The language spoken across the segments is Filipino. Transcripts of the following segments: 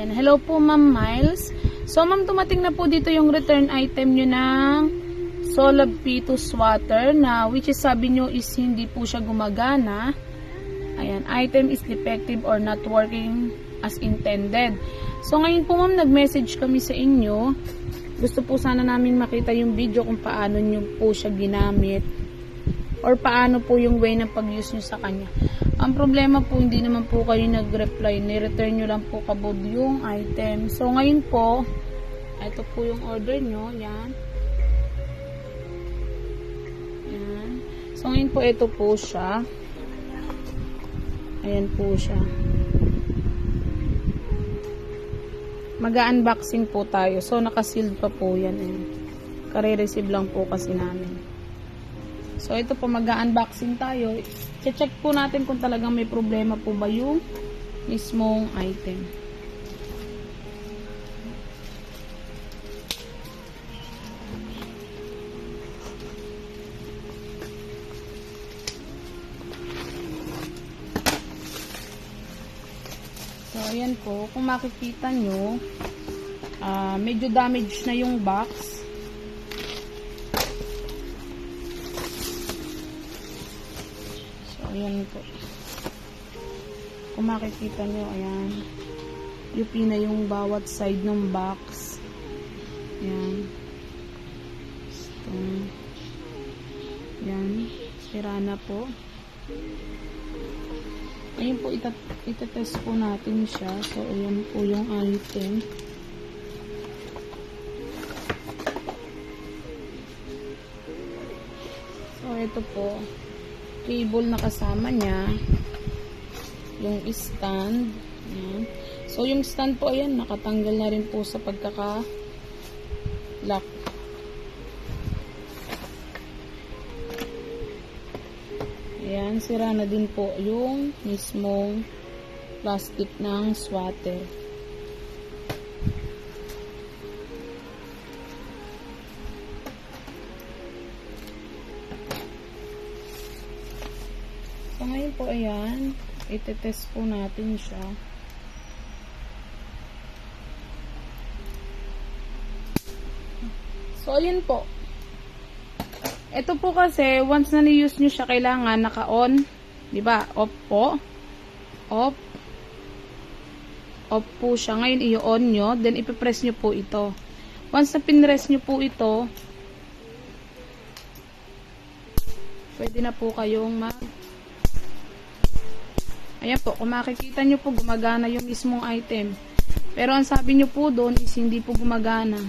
Ayan. Hello po, Ma'am Miles. So, ma'am, dumating na po dito yung return item nyo ng Solab P2 swatter na which is sabi nyo is hindi po siya gumagana. Ayan. Item is defective or not working as intended. So, ngayon po, ma'am, nag-message kami sa inyo. Gusto po sana namin makita yung video kung paano nyo po siya ginamit or paano po yung way ng pag-use nyo sa kanya. Ang problema po, hindi naman po kayo nag-reply. Ni-return nyo lang po kabod yung item. So, ngayon po, ito po yung order nyo. Yan. Yan. So, ngayon po, ito po siya. Ayan po siya. Mag-unboxing po tayo. So, naka-sealed pa po yan. Kare-receive lang po kasi namin. So, ito po, mag-unboxing tayo. Check po natin kung talagang may problema po ba yung mismong item. So, ayan po. Kung makikita nyo, medyo damaged na yung box. Ayan po. Kung makikita nyo, ayan. UP na yung bawat side ng box. Ayan. So, ayan. Sira na po. Ayan po, itatest po natin siya. So, ayan po yung item. So, ito po. Cable na kasama niya, yung stand. Ayan. So, yung stand po, ayan, nakatanggal na rin po sa pagkaka-lock. Ayan, sira na din po yung mismong plastic ng swatter. So, ngayon po, ayan, itetest po natin siya. So, ayan po. Ito po kasi, once na ni-use nyo siya, kailangan naka-on. Diba? Off po. Off. Off po siya. Ngayon, i-on nyo. Then, ipipress nyo po ito. Once na pinress nyo po ito, pwede na po kayong ayan po, kung makikita nyo po, gumagana yung mismong item. Pero ang sabi nyo po doon is hindi po gumagana.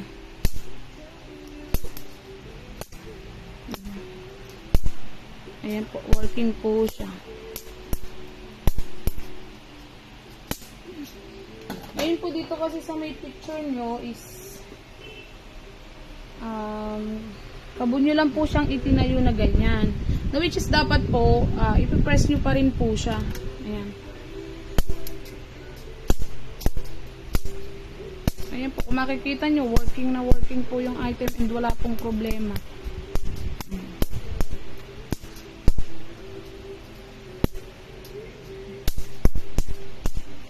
Ayan po, working po siya. Ayun po dito kasi sa may picture nyo is kabo nyo lang po siyang itinayo na ganyan. No, which is dapat po, ipipress nyo pa rin po siya. Ayan. Ayan po, kung makikita nyo, working na working po yung item and wala pong problema.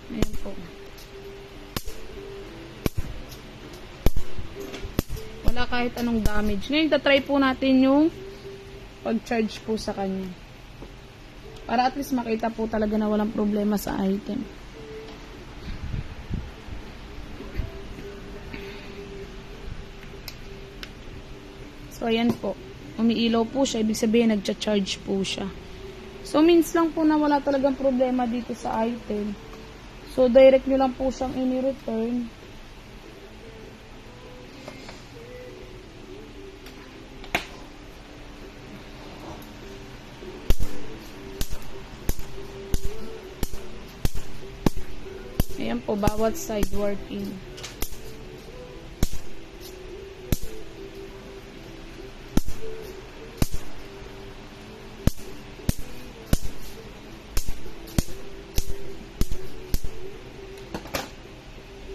Ayan po. Wala kahit anong damage. Ngayon, tatry po natin yung pag-charge po sa kanya. Para at least makita po talaga na walang problema sa item. So, ayan po. Umiilaw po siya. Ibig sabihin, nagcha-charge po siya. So, means lang po na wala talagang problema dito sa item. So, direct nyo lang po siyang ini-return. Ayan po, bawat side working.